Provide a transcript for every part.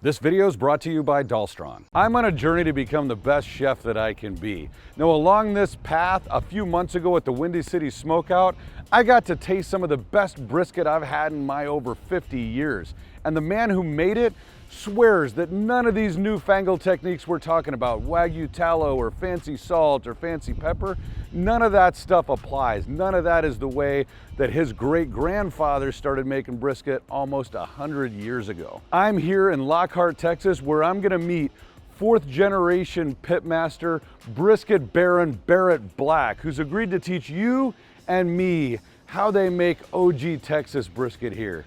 This video is brought to you by Dahlstron. I'm on a journey to become the best chef that I can be. Now, along this path, a few months ago at the Windy City Smokeout, I got to taste some of the best brisket I've had in my over 50 years. And the man who made it swears that none of these newfangled techniques we're talking about, Wagyu tallow or fancy salt or fancy pepper, none of that stuff applies. None of that is the way that his great-grandfather started making brisket almost 100 years ago. I'm here in Lockhart, Texas, where I'm gonna meet fourth-generation pitmaster, brisket baron Barrett Black, who's agreed to teach you and me how they make OG Texas brisket here.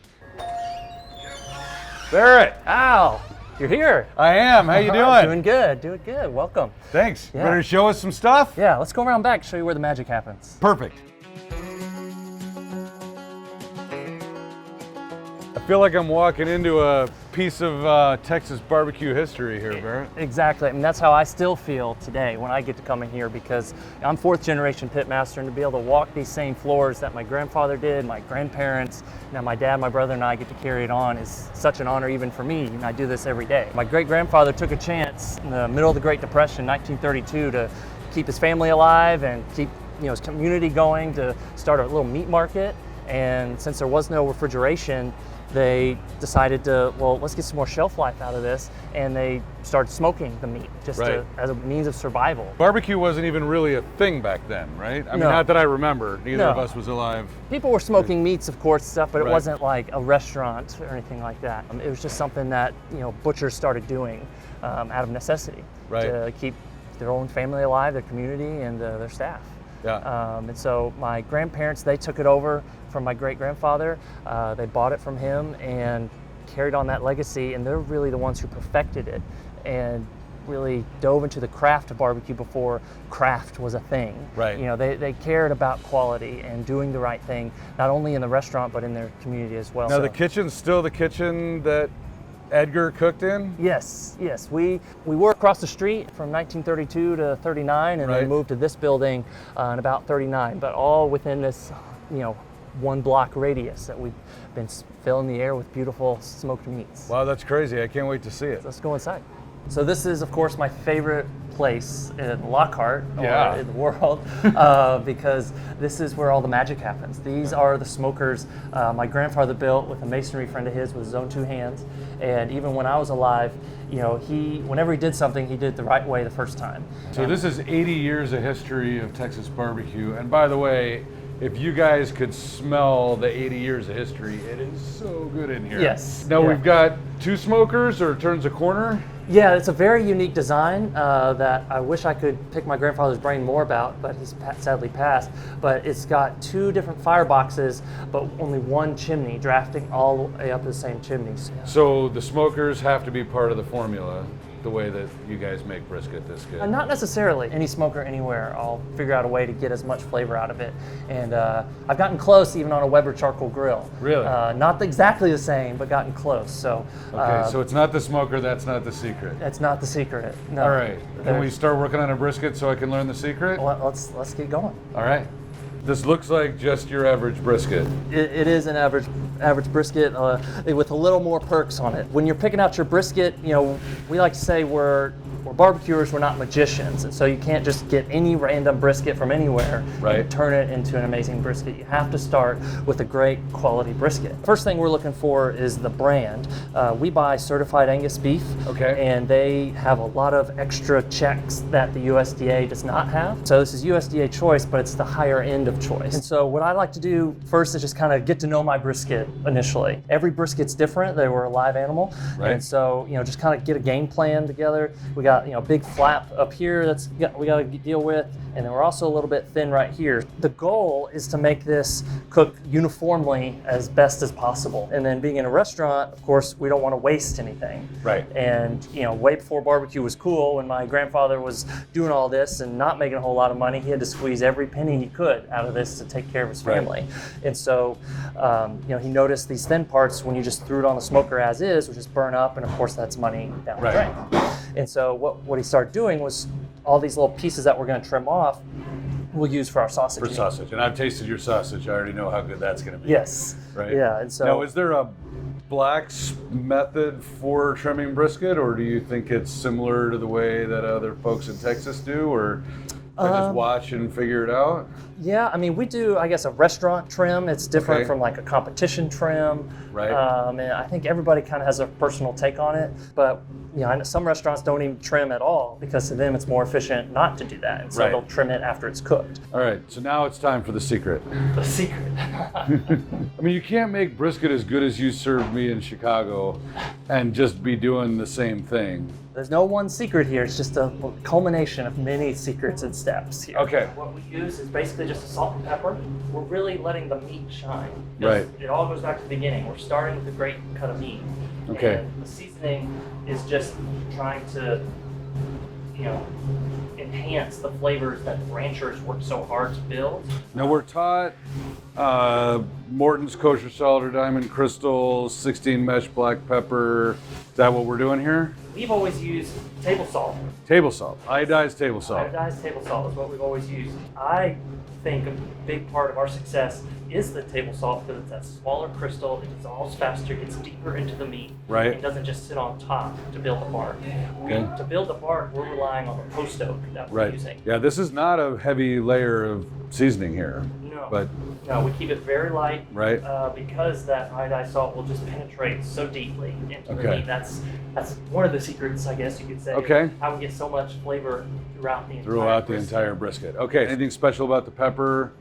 Barrett! Al, you're here. I am. How you doing? Doing good, doing good. Welcome. Thanks. Yeah. Ready to show us some stuff? Yeah, let's go around back, show you where the magic happens. Perfect. I feel like I'm walking into a piece of Texas barbecue history here, Barrett. Exactly, and that's how I still feel today when I get to come in here, because I'm fourth generation pitmaster, and to be able to walk these same floors that my grandfather did, my grandparents, now my dad, my brother, and I get to carry it on is such an honor even for me, and I do this every day. My great-grandfather took a chance in the middle of the Great Depression, 1932, to keep his family alive and keep his community going, to start a little meat market. And since there was no refrigeration, they decided to, well, let's get some more shelf life out of this, and they started smoking the meat just as a means of survival. Barbecue wasn't even really a thing back then, right? I mean, not that I remember. Neither of us was alive. People were smoking meats, of course, stuff, but it wasn't like a restaurant or anything like that. It was just something that butchers started doing out of necessity to keep their own family alive, their community, and their staff. Yeah. And so my grandparents, they took it over from my great-grandfather. They bought it from him and carried on that legacy, and they're really the ones who perfected it and really dove into the craft of barbecue before craft was a thing. Right. They cared about quality and doing the right thing, not only in the restaurant, but in their community as well. Now, the kitchen's still the kitchen that Edgar cooked in? Yes. We were across the street from 1932 to 39, and then moved to this building in about 39, but all within this, one block radius that we've been filling the air with beautiful smoked meats. Wow, that's crazy. I can't wait to see it. Let's go inside. So this is, of course, my favorite place in Lockhart, or in the world, because this is where all the magic happens. These are the smokers my grandfather built with a masonry friend of his with his own two hands. And even when I was alive, whenever he did something, he did it the right way the first time. So this is 80 years of history of Texas barbecue. And by the way, if you guys could smell the 80 years of history, it is so good in here. Yes. Now we've got two smokers, or turns a corner. Yeah, it's a very unique design that I wish I could pick my grandfather's brain more about, but he's sadly passed. But it's got two different fireboxes, but only one chimney, drafting all the way up the same chimneys. So the smokers have to be part of the formula, the way that you guys make brisket this good? Not necessarily. Any smoker anywhere, I'll figure out a way to get as much flavor out of it. And I've gotten close even on a Weber charcoal grill. Really? Not exactly the same, but gotten close. So. Okay, so it's not the smoker, that's not the secret. That's not the secret. No. All right, can we start working on a brisket so I can learn the secret? Well, let's get going. All right. This looks like just your average brisket. It is an average brisket with a little more perks on it. When you're picking out your brisket, we like to say we're barbecuers, we're not magicians, and so you can't just get any random brisket from anywhere and turn it into an amazing brisket. You have to start with a great quality brisket. First thing we're looking for is the brand. We buy certified Angus beef, and they have a lot of extra checks that the USDA does not have. So this is USDA choice, but it's the higher end of choice. And so what I like to do first is just kind of get to know my brisket initially. Every brisket's different. They were a live animal, and so just kind of get a game plan together. We got big flap up here we got to deal with, and then we're also a little bit thin right here. The goal is to make this cook uniformly as best as possible. And then being in a restaurant, of course, we don't want to waste anything. Right. And way before barbecue was cool, when my grandfather was doing all this and not making a whole lot of money, he had to squeeze every penny he could out of this to take care of his family. And so he noticed these thin parts, when you just threw it on the smoker as is, would just burn up, and of course that's money down the drain. And so what he started doing was all these little pieces that we're going to trim off, we'll use for our sausage. For sausage, and I've tasted your sausage. I already know how good that's going to be. Yes. Right. Yeah, and so now, is there a Black's method for trimming brisket, or do you think it's similar to the way that other folks in Texas do, or I just watch and figure it out? Yeah, I mean, we do, I guess, a restaurant trim. It's different Okay. from like a competition trim. Right. And I think everybody kind of has a personal take on it. But, you know, I know some restaurants don't even trim at all because to them it's more efficient not to do that. And so Right. they'll trim it after it's cooked. All right, so now it's time for the secret. The secret. I mean, you can't make brisket as good as you served me in Chicago and just be doing the same thing. There's no one secret here. It's just a culmination of many secrets and steps here. Okay. What we use is basically just a salt and pepper. We're really letting the meat shine. Right. It all goes back to the beginning. We're starting with a great cut of meat. Okay. And the seasoning is just trying to, you know, enhance the flavors that ranchers work so hard to build. Now we're taught Morton's kosher salt or diamond crystal, 16 mesh black pepper. Is that what we're doing here? We've always used table salt. Table salt, iodized table salt. Iodized table salt is what we've always used. I think a big part of our success is the table salt because it's that smaller crystal, it dissolves faster, gets deeper into the meat. Right. It doesn't just sit on top to build the bark. Okay. To build the bark, we're relying on the post oak that we're Right. using. Yeah, this is not a heavy layer of seasoning here, No. but No, we keep it very light. Right. Because that iodized salt will just penetrate so deeply into the Okay. meat. That's one of the secrets, I guess you could say. Okay. Of how we get so much flavor throughout the entire brisket. Okay, anything special about the pepper?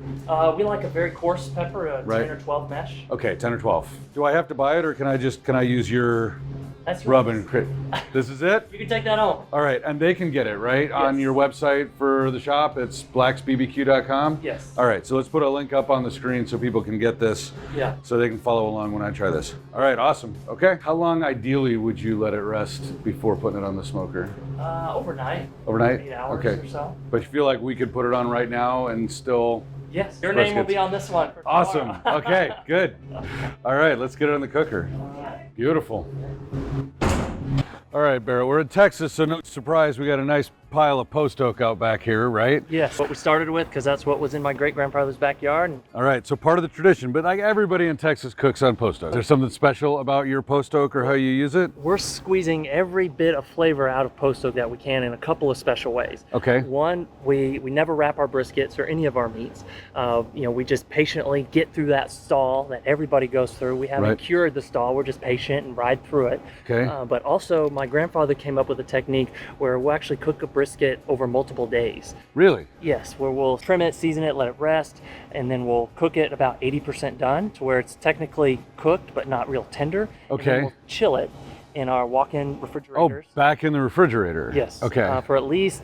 We like a very coarse pepper, a Right. 10 or 12 mesh. Okay, 10 or 12. Do I have to buy it, or can I use your That's your rub and crit? This is it? You can take that home. All right, and they can get it, right? On Yes. your website for the shop, it's blacksbbq.com? Yes. All right, so let's put a link up on the screen so people can get this, Yeah. so they can follow along when I try this. All right, awesome. Okay, how long ideally would you let it rest before putting it on the smoker? Overnight. Overnight? 8 hours Okay. or so. But you feel like we could put it on right now and still... Yes. Your name will Briskets. be on this one. For Awesome. tomorrow. Okay, good. All right, let's get it in the cooker. Beautiful. All right, Barrett, we're in Texas, so no surprise, we got a nice pile of post oak out back here, right? Yes. What we started with, because that's what was in my great-grandfather's backyard. And All right, so part of the tradition, but like everybody in Texas cooks on post oak. Is there something special about your post oak or how you use it? we're squeezing every bit of flavor out of post oak that we can in a couple of special ways. Okay. One, we never wrap our briskets or any of our meats. We just patiently get through that stall that everybody goes through. We haven't Right. cured the stall. We're just patient and ride through it. Okay. But also, my grandfather came up with a technique where we'll actually cook a brisket over multiple days. Really? Yes, where we'll trim it, season it, let it rest, and then we'll cook it about 80% done to where it's technically cooked but not real tender. And Okay. then we'll chill it in our walk-in Oh, refrigerators. back in the refrigerator. Yes. Okay. For at least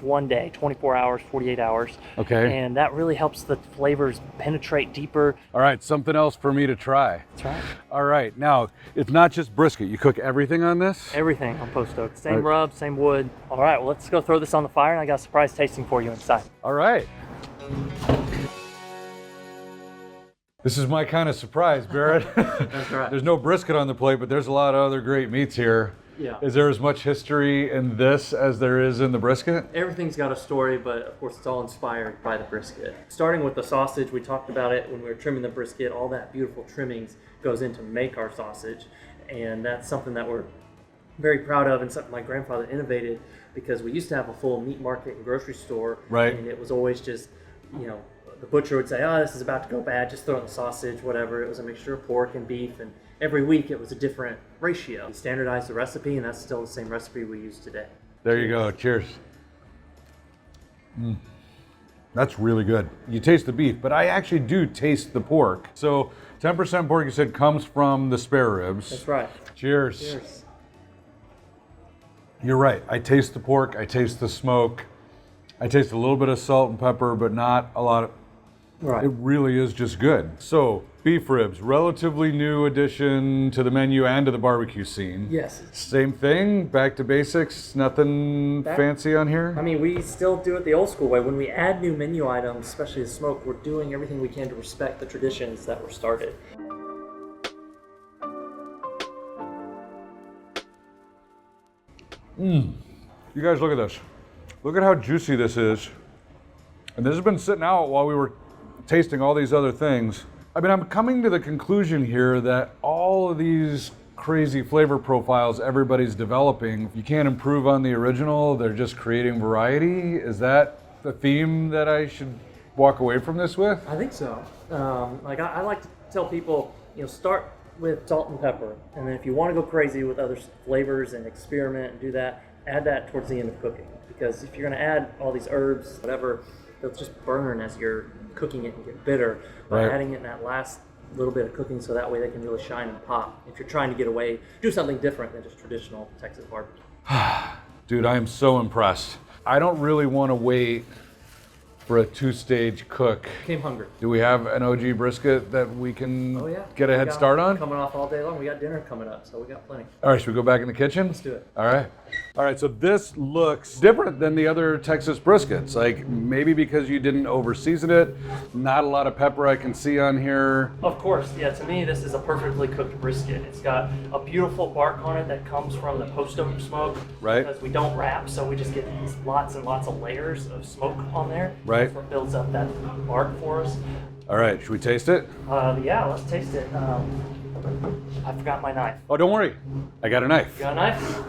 one day, 24 hours, 48 hours. Okay. And that really helps the flavors penetrate deeper. All right, something else for me to try. That's right. All right, now, it's not just brisket. You cook everything on this? Everything on post oak. Same Right. rub, same wood. All right, well, let's go throw this on the fire, and I got a surprise tasting for you inside. All right. This is my kind of surprise, Barrett. That's right. There's no brisket on the plate, but there's a lot of other great meats here. Yeah. Is there as much history in this as there is in the brisket? Everything's got a story, but of course it's all inspired by the brisket. Starting with the sausage, we talked about it when we were trimming the brisket. All that beautiful trimmings goes in to make our sausage, and that's something that we're very proud of and something my grandfather innovated because we used to have a full meat market and grocery store, Right. and it was always just, the butcher would say, oh, this is about to go bad, just throw in the sausage, whatever. It was a mixture of pork and beef, and every week it was a different ratio. We standardized the recipe, and that's still the same recipe we use today. There you go. Cheers. That's really good. You taste the beef, but I actually do taste the pork. So 10% pork, you said, comes from the spare ribs. That's right. Cheers. Cheers. You're right. I taste the pork. I taste the smoke. I taste a little bit of salt and pepper, but not a lot of... Right. It really is just good. So, beef ribs, relatively new addition to the menu and to the barbecue scene. Yes. Same thing, back to basics, nothing fancy on here? I mean, we still do it the old school way. When we add new menu items, especially the smoke, we're doing everything we can to respect the traditions that were started. You guys look at this. Look at how juicy this is. And this has been sitting out while we were tasting all these other things. I mean, I'm coming to the conclusion here that all all of these crazy flavor profiles everybody's developing, you can't improve on the original, they're just creating variety. Is that the theme that I should walk away from this with? I think so. Like I like to tell people, start with salt and pepper, and then if you want to go crazy with other flavors and experiment and do that, add that towards the end of cooking. Because if you're going to add all these herbs, whatever, they'll just burn as you're cooking it and get bitter. By adding it in that last little bit of cooking, so that way they can really shine and pop. If you're trying to get away, do something different than just traditional Texas barbecue. Dude, I am so impressed. I don't really want to wait for a 2-stage cook. Came hungry. Do we have an OG brisket that we can get a head got start on? Coming off all day long. We got dinner coming up, so we got plenty. All right, should we go back in the kitchen? Let's do it. All right. All right, so this looks different than the other Texas briskets. Like maybe because you didn't over season it, not a lot of pepper I can see on here. Of course, yeah, to me this is a perfectly cooked brisket. It's got a beautiful bark on it that comes from the post-oak smoke. Right. Because we don't wrap, so we just get lots and lots of layers of smoke on there. Right. That's what builds up that bark for us. All right, should we taste it? Yeah, let's taste it. I forgot my knife. Oh, don't worry. I got a knife. You got a knife?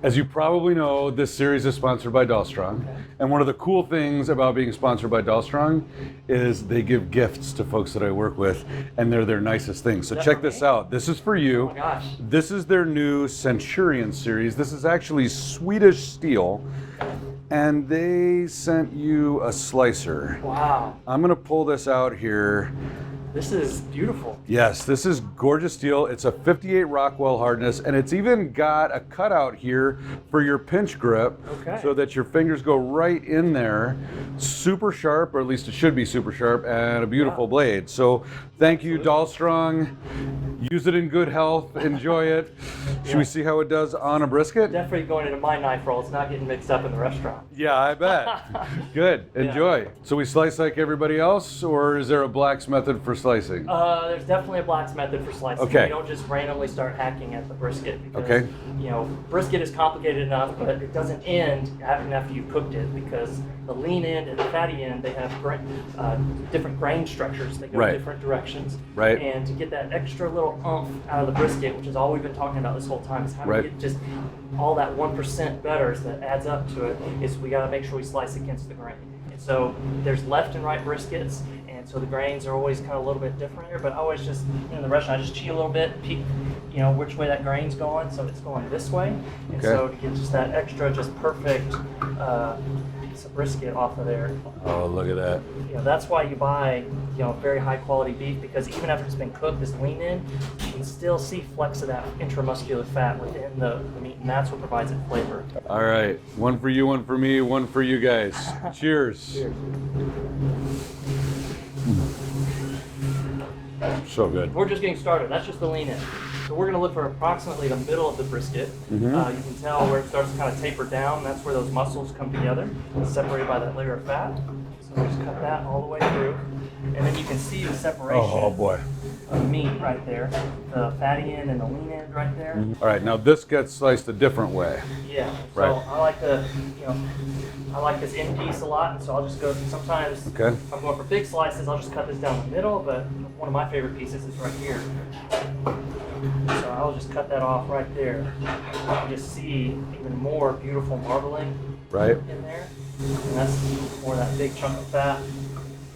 As you probably know, this series is sponsored by Dahlstrong. Okay. And one of the cool things about being sponsored by Dahlstrong is they give gifts to folks that I work with, and they're their nicest things. So check this out. This is for you. Oh my gosh. This is their new Centurion series. This is actually Swedish steel. And they sent you a slicer. Wow. I'm gonna pull this out here. This is beautiful. Yes, this is gorgeous steel. It's a 58 Rockwell hardness, and it's even got a cutout here for your pinch grip, so that your fingers go right in there. Super sharp, or at least it should be super sharp, and a beautiful blade. So thank you, Dahlstrong. Use it in good health. Enjoy it. Should we see how it does on a brisket? Definitely going into my knife roll. It's not getting mixed up in the restaurant. Yeah, I bet. Good. Enjoy. So we slice like everybody else, or is there a black's method for slicing? There's definitely a black's method for slicing. Okay. You don't just randomly start hacking at the brisket because, brisket is complicated enough, but it doesn't end after you've cooked it, because the lean end and the fatty end, they have different grain structures. They go different directions. Right. And to get that extra little oomph out of the brisket, which is all we've been talking about this whole time, is how to get just all that 1% betters that adds up to it, is we got to make sure we slice against the grain. And so there's left and right briskets, and so the grains are always kind of a little bit different here, but I always just, in the restaurant, I just cheat a little bit, peek, which way that grain's going, so it's going this way. And so to get just that extra, just perfect piece of brisket off of there. Oh, look at that. That's why you buy, very high quality beef, because even after it's been cooked, this lean in, you can still see flecks of that intramuscular fat within the meat, and that's what provides it flavor. All right, one for you, one for me, one for you guys. Cheers. Cheers. So good. We're just getting started. That's just the lean in. So we're going to look for approximately the middle of the brisket. You can tell where it starts to kind of taper down. That's where those muscles come together, separated by that layer of fat. So we just cut that all the way through. And then you can see the separation of meat right there. The fatty end and the lean end right there. All right, now this gets sliced a different way. Yeah. So I like to, I like this end piece a lot, and so I'll just go, sometimes if I'm going for big slices, I'll just cut this down the middle, but one of my favorite pieces is right here. So I'll just cut that off right there. You can just see even more beautiful marbling in there. And that's more of that big chunk of fat.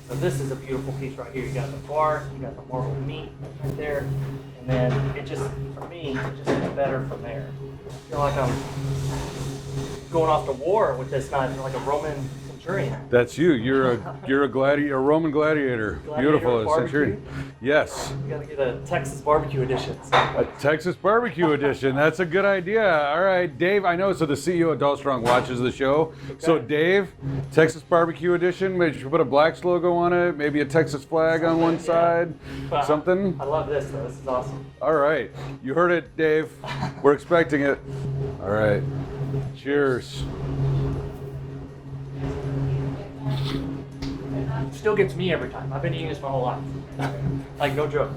So this is a beautiful piece right here. You got the bark, you got the marbled meat right there, and then it just, for me, it just gets better from there. I feel like I'm going off to war with this knife, like a Roman centurion. That's you. You're a Roman gladiator. Beautiful, a centurion. Yes. We gotta get a Texas barbecue edition. A Texas barbecue edition. That's a good idea. All right, Dave. I know. So the CEO of Dahlstrong watches the show. So Dave, Texas barbecue edition. Maybe you should put a Black's logo on it. Maybe a Texas flag on one side. Something. I love this though. This is awesome. All right. You heard it, Dave. We're expecting it. All right. Cheers. Still gets me every time. I've been eating this my whole life. Like, no joke.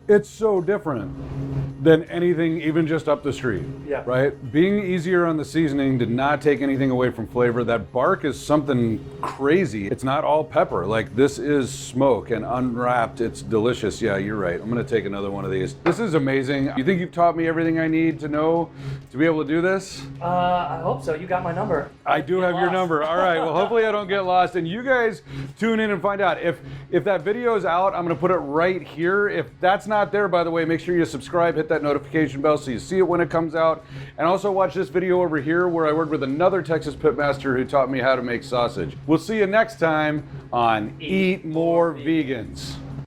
It's so different. than anything even just up the street. Yeah. Right? Being easier on the seasoning did not take anything away from flavor. That bark is something crazy. It's not all pepper. Like, this is smoke, and unwrapped, it's delicious. Yeah, you're right. I'm gonna take another one of these. This is amazing. You think you've taught me everything I need to know to be able to do this? I hope so. You got my number. I do have your number. All right. Well, hopefully I don't get lost. And you guys tune in and find out. If that video is out, I'm going to put it right here. If that's not there, by the way, make sure you subscribe, hit that notification bell so you see it when it comes out. And also watch this video over here where I worked with another Texas pitmaster who taught me how to make sausage. We'll see you next time on Eat More Vegans.